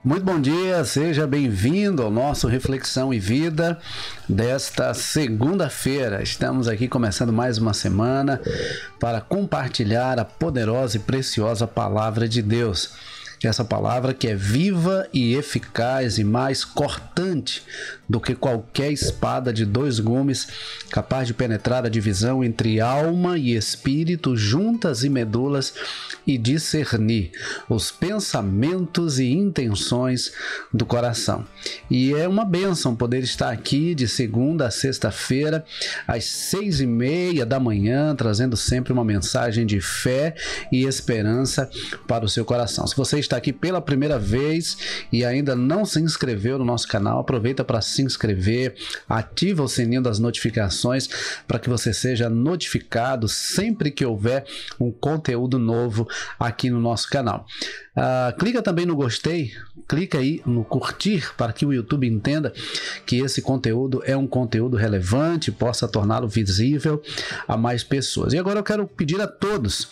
Muito bom dia, seja bem-vindo ao nosso Reflexão e Vida desta segunda-feira. Estamos aqui começando mais uma semana para compartilhar a poderosa e preciosa Palavra de Deus. Essa palavra que é viva e eficaz e mais cortante do que qualquer espada de dois gumes, capaz de penetrar a divisão entre alma e espírito, juntas e medulas, e discernir os pensamentos e intenções do coração. E é uma bênção poder estar aqui de segunda a sexta-feira, às 6:30 da manhã, trazendo sempre uma mensagem de fé e esperança para o seu coração. Se você está aqui pela primeira vez e ainda não se inscreveu no nosso canal, aproveita para se inscrever, ativa o sininho das notificações para que você seja notificado sempre que houver um conteúdo novo aqui no nosso canal. Clica também no gostei, clica aí no curtir para que o YouTube entenda que esse conteúdo é um conteúdo relevante, possa torná-lo visível a mais pessoas. E agora eu quero pedir a todos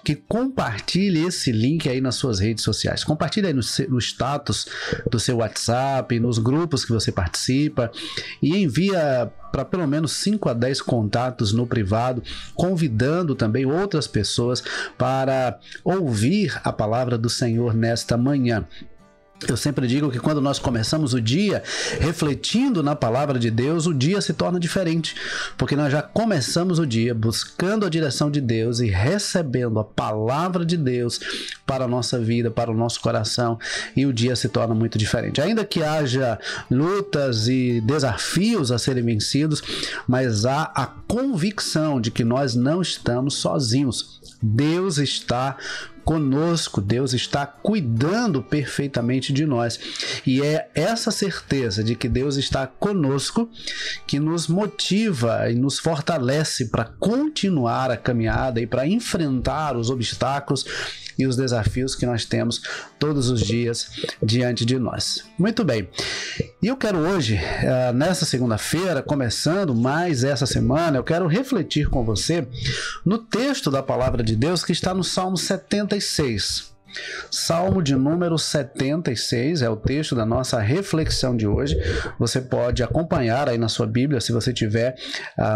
que compartilhem esse link aí nas suas redes sociais. Compartilhe aí no status do seu WhatsApp, nos grupos que você participa e envia para pelo menos 5 a 10 contatos no privado, convidando também outras pessoas para ouvir a palavra do Senhor nesta manhã. Eu sempre digo que quando nós começamos o dia refletindo na palavra de Deus, o dia se torna diferente, porque nós já começamos o dia buscando a direção de Deus e recebendo a palavra de Deus para a nossa vida, para o nosso coração, e o dia se torna muito diferente. Ainda que haja lutas e desafios a serem vencidos, mas há a convicção de que nós não estamos sozinhos. Deus está conosco, Deus está cuidando perfeitamente de nós, e é essa certeza de que Deus está conosco que nos motiva e nos fortalece para continuar a caminhada e para enfrentar os obstáculos e os desafios que nós temos todos os dias diante de nós. Muito bem, e eu quero hoje, nessa segunda-feira, começando mais essa semana, eu quero refletir com você no texto da palavra de Deus que está no Salmo 76. Salmo de número 76 é o texto da nossa reflexão de hoje. Você pode acompanhar aí na sua Bíblia, se você tiver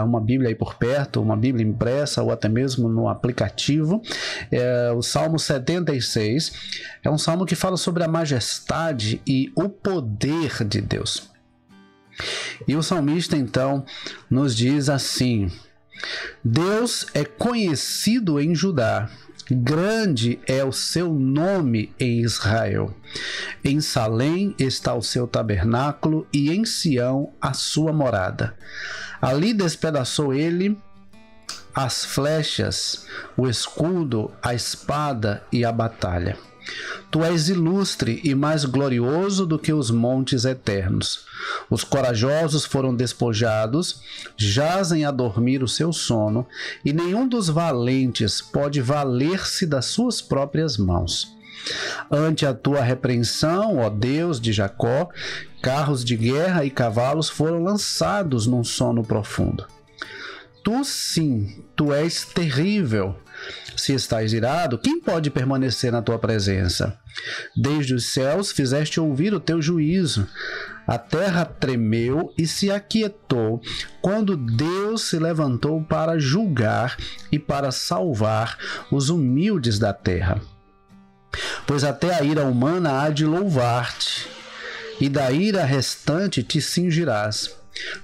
uma Bíblia aí por perto, uma Bíblia impressa ou até mesmo no aplicativo. O Salmo 76 é um salmo que fala sobre a majestade e o poder de Deus. E o salmista então nos diz assim: Deus é conhecido em Judá, grande é o seu nome em Israel. Em Salém está o seu tabernáculo e em Sião a sua morada. Ali despedaçou ele as flechas, o escudo, a espada e a batalha. Tu és ilustre e mais glorioso do que os montes eternos. Os corajosos foram despojados, jazem a dormir o seu sono, e nenhum dos valentes pode valer-se das suas próprias mãos. Ante a tua repreensão, ó Deus de Jacó, carros de guerra e cavalos foram lançados num sono profundo. Tu sim, tu és terrível. Se estás irado, quem pode permanecer na tua presença? Desde os céus fizeste ouvir o teu juízo. A terra tremeu e se aquietou quando Deus se levantou para julgar e para salvar os humildes da terra. Pois até a ira humana há de louvar-te, e da ira restante te cingirás.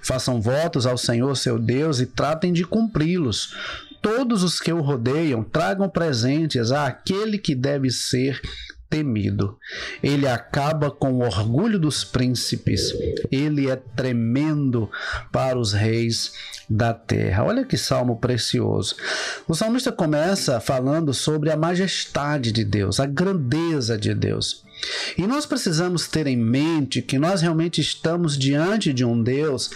Façam votos ao Senhor seu Deus e tratem de cumpri-los. Todos os que o rodeiam tragam presentes àquele que deve ser temido. Ele acaba com o orgulho dos príncipes. Ele é tremendo para os reis da terra. Olha que salmo precioso. O salmista começa falando sobre a majestade de Deus, a grandeza de Deus. E nós precisamos ter em mente que nós realmente estamos diante de um Deus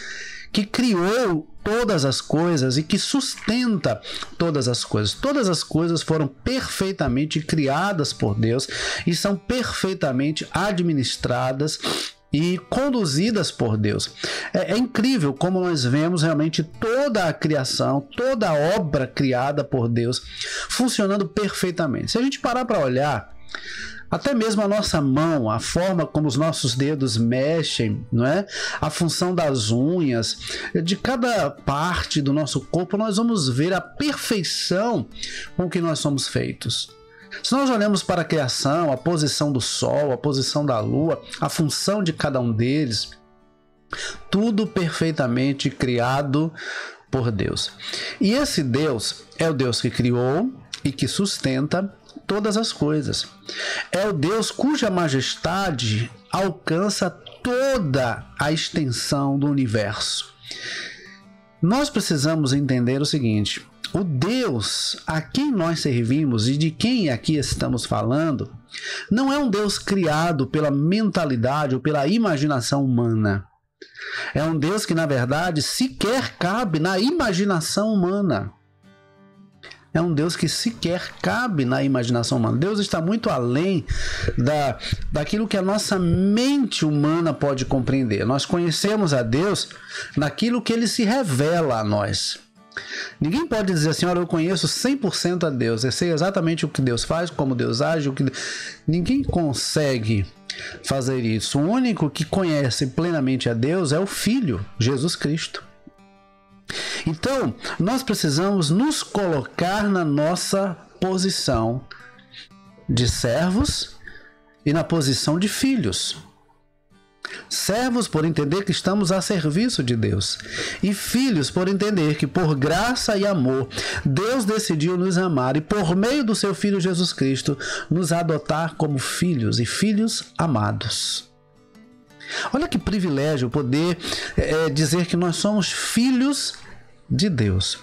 que criou todas as coisas e que sustenta todas as coisas. Todas as coisas foram perfeitamente criadas por Deus e são perfeitamente administradas e conduzidas por Deus. É incrível como nós vemos realmente toda a criação, toda a obra criada por Deus funcionando perfeitamente. Se a gente parar para olhar Até mesmo a nossa mão, a forma como os nossos dedos mexem, não é? A função das unhas, de cada parte do nosso corpo, nós vamos ver a perfeição com que nós somos feitos. Se nós olhamos para a criação, a posição do sol, a posição da lua, a função de cada um deles, tudo perfeitamente criado por Deus. E esse Deus é o Deus que criou e que sustenta todas as coisas. É o Deus cuja majestade alcança toda a extensão do universo. Nós precisamos entender o seguinte: o Deus a quem nós servimos e de quem aqui estamos falando não é um Deus criado pela mentalidade ou pela imaginação humana. É um Deus que, na verdade, sequer cabe na imaginação humana. É um Deus que sequer cabe na imaginação humana. Deus está muito além daquilo que a nossa mente humana pode compreender. Nós conhecemos a Deus naquilo que Ele se revela a nós. Ninguém pode dizer assim: olha, eu conheço 100% a Deus, eu sei exatamente o que Deus faz, como Deus age, Ninguém consegue fazer isso. O único que conhece plenamente a Deus é o Filho, Jesus Cristo. Então, nós precisamos nos colocar na nossa posição de servos e na posição de filhos. Servos por entender que estamos a serviço de Deus, e filhos por entender que, por graça e amor, Deus decidiu nos amar e, por meio do seu Filho Jesus Cristo, nos adotar como filhos e filhos amados. Olha que privilégio poder dizer que nós somos filhos de Deus.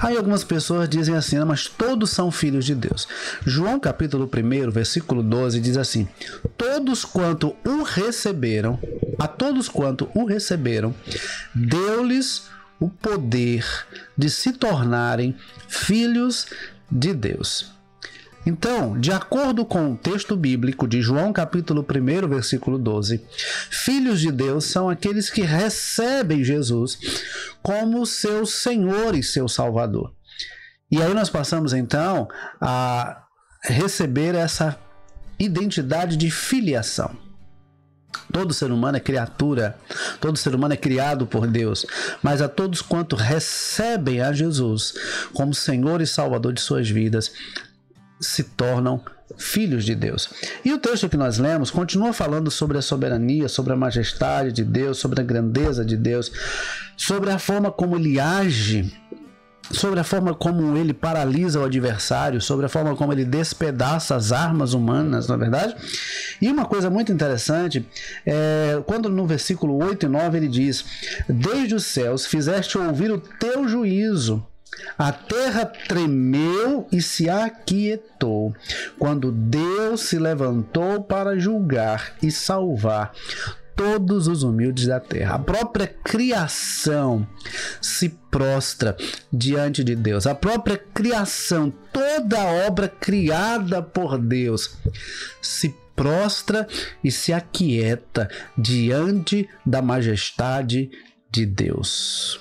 Aí algumas pessoas dizem assim: mas todos são filhos de Deus. João capítulo 1, versículo 12 diz assim: todos quanto o receberam, a todos quanto o receberam, deu-lhes o poder de se tornarem filhos de Deus. Então, de acordo com o texto bíblico de João capítulo 1, versículo 12, filhos de Deus são aqueles que recebem Jesus como seu Senhor e seu Salvador. E aí nós passamos então a receber essa identidade de filiação. Todo ser humano é criatura, todo ser humano é criado por Deus, mas a todos quanto recebem a Jesus como Senhor e Salvador de suas vidas, se tornam filhos de Deus. E o texto que nós lemos continua falando sobre a soberania, sobre a majestade de Deus, sobre a grandeza de Deus, sobre a forma como Ele age, sobre a forma como Ele paralisa o adversário, sobre a forma como Ele despedaça as armas humanas, não é verdade? E uma coisa muito interessante é quando no versículo 8 e 9 ele diz: desde os céus fizeste ouvir o teu juízo, a terra tremeu e se aquietou, quando Deus se levantou para julgar e salvar todos os humildes da terra. A própria criação se prostra diante de Deus. A própria criação, toda a obra criada por Deus, se prostra e se aquieta diante da majestade de Deus.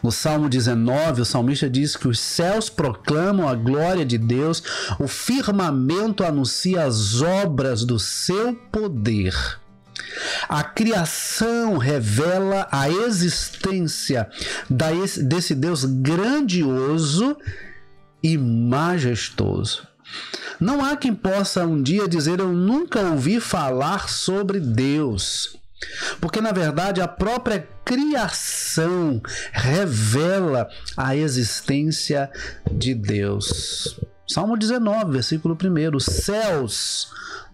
No Salmo 19, o salmista diz que os céus proclamam a glória de Deus, o firmamento anuncia as obras do seu poder. A criação revela a existência desse Deus grandioso e majestoso. Não há quem possa um dia dizer: eu nunca ouvi falar sobre Deus. Porque, na verdade, a própria criação revela a existência de Deus. Salmo 19, versículo 1. Os céus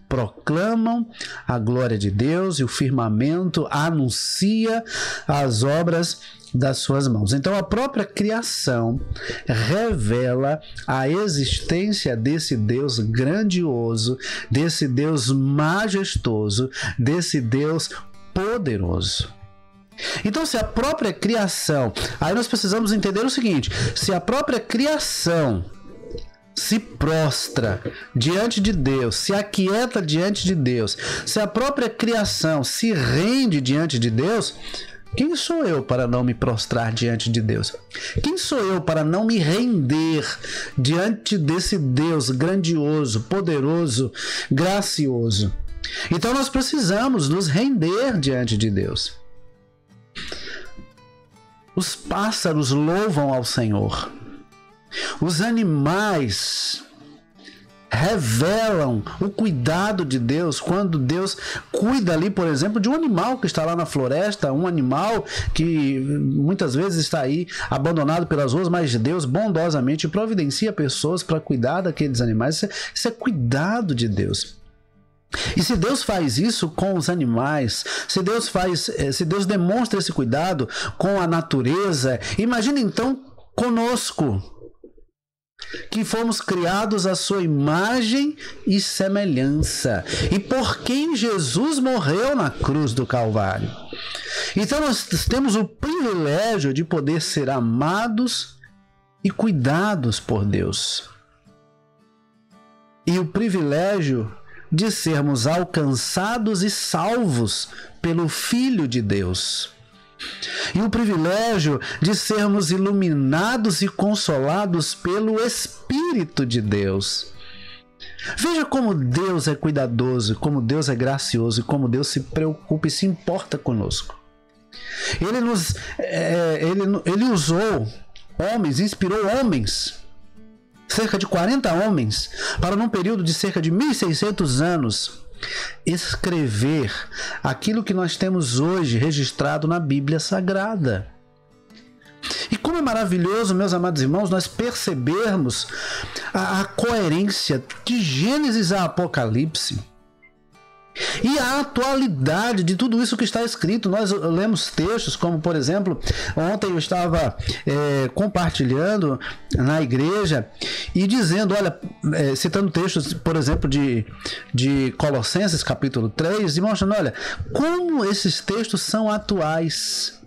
proclamam a glória de Deus e o firmamento anuncia as obras das suas mãos. Então, a própria criação revela a existência desse Deus grandioso, desse Deus majestoso, desse Deus poderoso. Então, se a própria criação, aí nós precisamos entender o seguinte: se a própria criação se prostra diante de Deus, se aquieta diante de Deus, se a própria criação se rende diante de Deus, Quem sou eu para não me prostrar diante de Deus? Quem sou eu para não me render diante desse Deus grandioso, poderoso, gracioso? Então nós precisamos nos render diante de Deus. Os pássaros louvam ao Senhor. Os animais revelam o cuidado de Deus quando Deus cuida ali, por exemplo, de um animal que está lá na floresta, um animal que muitas vezes está aí abandonado pelas ruas, mas Deus bondosamente providencia pessoas para cuidar daqueles animais. Isso é cuidado de Deus. E se Deus faz isso com os animais, se Deus demonstra esse cuidado com a natureza, imagine então conosco, que fomos criados à sua imagem e semelhança, e por quem Jesus morreu na cruz do Calvário. Então nós temos o privilégio de poder ser amados e cuidados por Deus, e o privilégio de sermos alcançados e salvos pelo Filho de Deus, e o privilégio de sermos iluminados e consolados pelo Espírito de Deus. Veja como Deus é cuidadoso, como Deus é gracioso e como Deus se preocupa e se importa conosco. Ele usou homens, inspirou homens, cerca de 40 homens, para num período de cerca de 1.600 anos, escrever aquilo que nós temos hoje registrado na Bíblia Sagrada. E como é maravilhoso, meus amados irmãos, nós percebermos a coerência de Gênesis a Apocalipse e a atualidade de tudo isso que está escrito. Nós lemos textos como, por exemplo, ontem eu estava compartilhando na igreja e dizendo, olha, citando textos, por exemplo, de Colossenses capítulo 3, e mostrando, olha, como esses textos são atuais.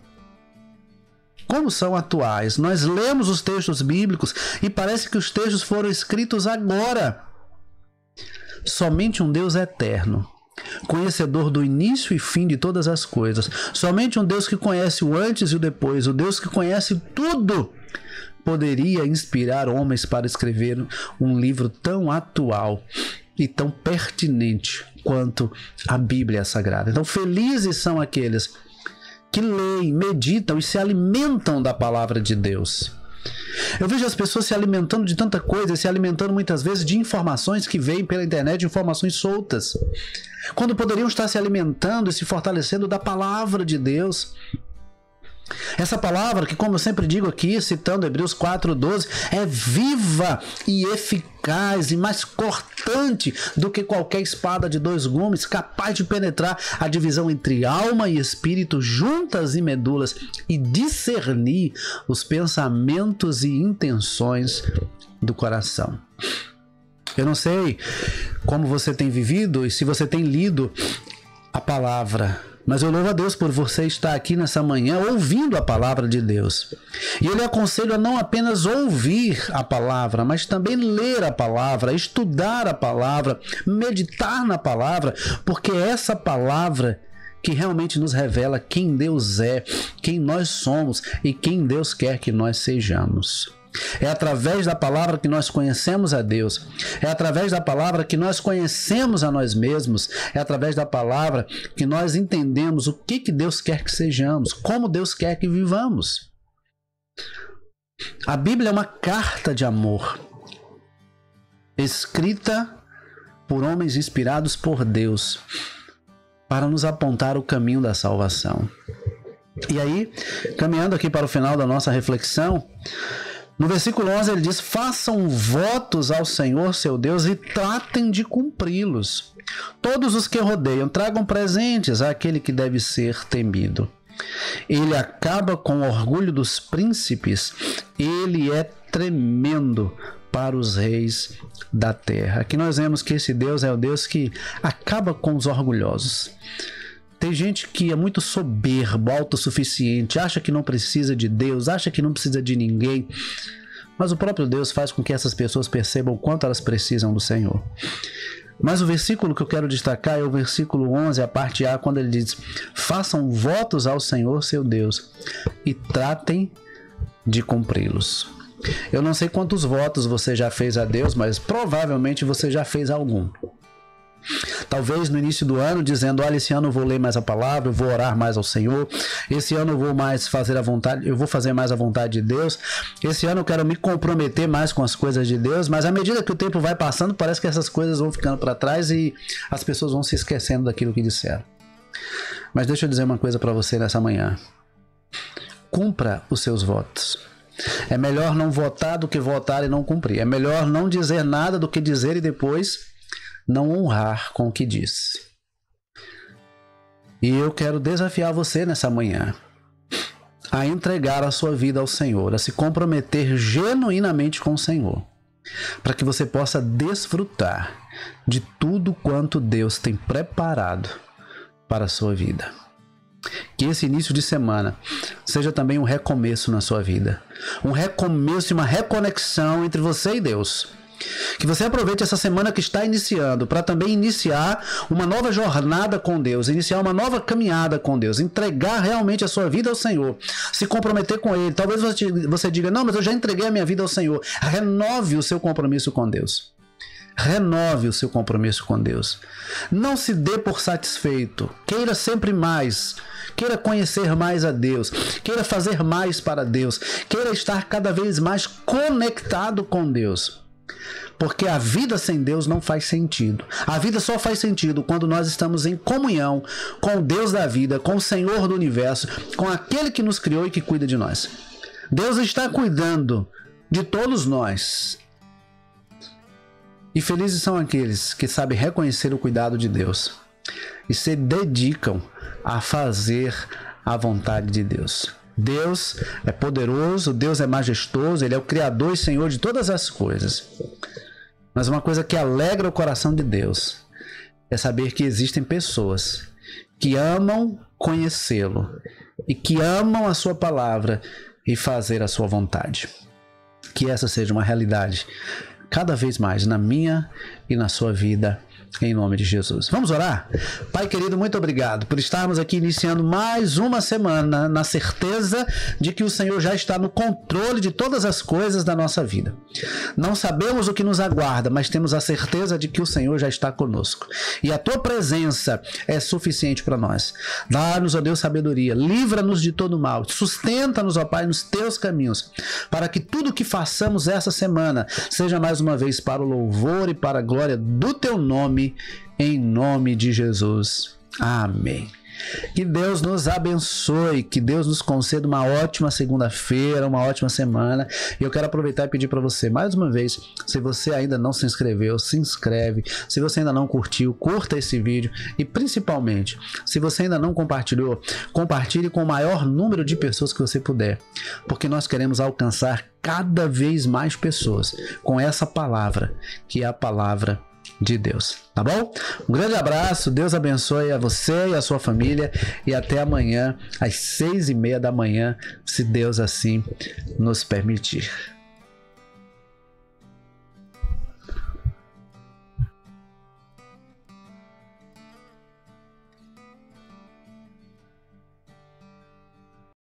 Como são atuais. Nós lemos os textos bíblicos e parece que os textos foram escritos agora. Somente um Deus eterno, conhecedor do início e fim de todas as coisas, somente um Deus que conhece o antes e o depois, o Deus que conhece tudo, poderia inspirar homens para escrever um livro tão atual e tão pertinente quanto a Bíblia Sagrada. Então, felizes são aqueles que leem, meditam e se alimentam da palavra de Deus. Eu vejo as pessoas se alimentando de tanta coisa, se alimentando muitas vezes de informações que vêm pela internet, informações soltas, quando poderiam estar se alimentando e se fortalecendo da palavra de Deus. Essa palavra que, como eu sempre digo aqui, citando Hebreus 4:12, é viva e eficaz e mais cortante do que qualquer espada de 2 gumes, capaz de penetrar a divisão entre alma e espírito, juntas e medulas, e discernir os pensamentos e intenções do coração. Eu não sei como você tem vivido e se você tem lido a palavra, mas eu louvo a Deus por você estar aqui nessa manhã ouvindo a palavra de Deus. E eu lhe aconselho a não apenas ouvir a palavra, mas também ler a palavra, estudar a palavra, meditar na palavra, porque é essa palavra que realmente nos revela quem Deus é, quem nós somos e quem Deus quer que nós sejamos. É através da palavra que nós conhecemos a Deus. É através da palavra que nós conhecemos a nós mesmos. É através da palavra que nós entendemos o que Deus quer que sejamos, como Deus quer que vivamos. A Bíblia é uma carta de amor, escrita por homens inspirados por Deus, para nos apontar o caminho da salvação. E aí, caminhando aqui para o final da nossa reflexão, no versículo 11 ele diz: façam votos ao Senhor seu Deus e tratem de cumpri-los. Todos os que rodeiam tragam presentes àquele que deve ser temido. Ele acaba com o orgulho dos príncipes, ele é tremendo para os reis da terra. Aqui nós vemos que esse Deus é o Deus que acaba com os orgulhosos. Tem gente que é muito soberbo, autossuficiente, acha que não precisa de Deus, acha que não precisa de ninguém. Mas o próprio Deus faz com que essas pessoas percebam o quanto elas precisam do Senhor. Mas o versículo que eu quero destacar é o versículo 11, a parte A, quando ele diz: façam votos ao Senhor seu Deus e tratem de cumpri-los. Eu não sei quantos votos você já fez a Deus, mas provavelmente você já fez algum. Talvez no início do ano dizendo: olha, esse ano eu vou ler mais a palavra, eu vou orar mais ao Senhor, esse ano eu vou mais fazer a vontade, eu vou fazer mais a vontade de Deus, esse ano eu quero me comprometer mais com as coisas de Deus. Mas à medida que o tempo vai passando, parece que essas coisas vão ficando para trás e as pessoas vão se esquecendo daquilo que disseram. Mas deixa eu dizer uma coisa para você nessa manhã: cumpra os seus votos. É melhor não votar do que votar e não cumprir. É melhor não dizer nada do que dizer e depois não honrar com o que disse. E eu quero desafiar você nessa manhã a entregar a sua vida ao Senhor, a se comprometer genuinamente com o Senhor, para que você possa desfrutar de tudo quanto Deus tem preparado para a sua vida. Que esse início de semana seja também um recomeço na sua vida, um recomeço e uma reconexão entre você e Deus. Que você aproveite essa semana que está iniciando para também iniciar uma nova jornada com Deus, iniciar uma nova caminhada com Deus, entregar realmente a sua vida ao Senhor, se comprometer com Ele. Talvez você diga: não, mas eu já entreguei a minha vida ao Senhor. Renove o seu compromisso com Deus. Renove o seu compromisso com Deus. Não se dê por satisfeito. Queira sempre mais. Queira conhecer mais a Deus. Queira fazer mais para Deus. Queira estar cada vez mais conectado com Deus. Porque a vida sem Deus não faz sentido. A vida só faz sentido quando nós estamos em comunhão com o Deus da vida, com o Senhor do universo, com aquele que nos criou e que cuida de nós. Deus está cuidando de todos nós. E felizes são aqueles que sabem reconhecer o cuidado de Deus e se dedicam a fazer a vontade de Deus. Deus é poderoso, Deus é majestoso, Ele é o Criador e Senhor de todas as coisas. Mas uma coisa que alegra o coração de Deus é saber que existem pessoas que amam conhecê-lo e que amam a sua palavra e fazer a sua vontade. Que essa seja uma realidade cada vez mais na minha e na sua vida, em nome de Jesus. Vamos orar? Pai querido, muito obrigado por estarmos aqui iniciando mais uma semana na certeza de que o Senhor já está no controle de todas as coisas da nossa vida. Não sabemos o que nos aguarda, mas temos a certeza de que o Senhor já está conosco. E a tua presença é suficiente para nós. Dá-nos, ó Deus, sabedoria. Livra-nos de todo mal. Sustenta-nos, ó Pai, nos teus caminhos, para que tudo que façamos essa semana seja mais uma vez para o louvor e para a glória do teu nome, em nome de Jesus. Amém. Que Deus nos abençoe, que Deus nos conceda uma ótima segunda-feira, uma ótima semana. E eu quero aproveitar e pedir para você, mais uma vez, se você ainda não se inscreveu, se inscreve. Se você ainda não curtiu, curta esse vídeo. E principalmente, se você ainda não compartilhou, compartilhe com o maior número de pessoas que você puder. Porque nós queremos alcançar cada vez mais pessoas com essa palavra, que é a palavra de Deus, tá bom? Um grande abraço, Deus abençoe a você e a sua família e até amanhã às 6:30 da manhã, se Deus assim nos permitir.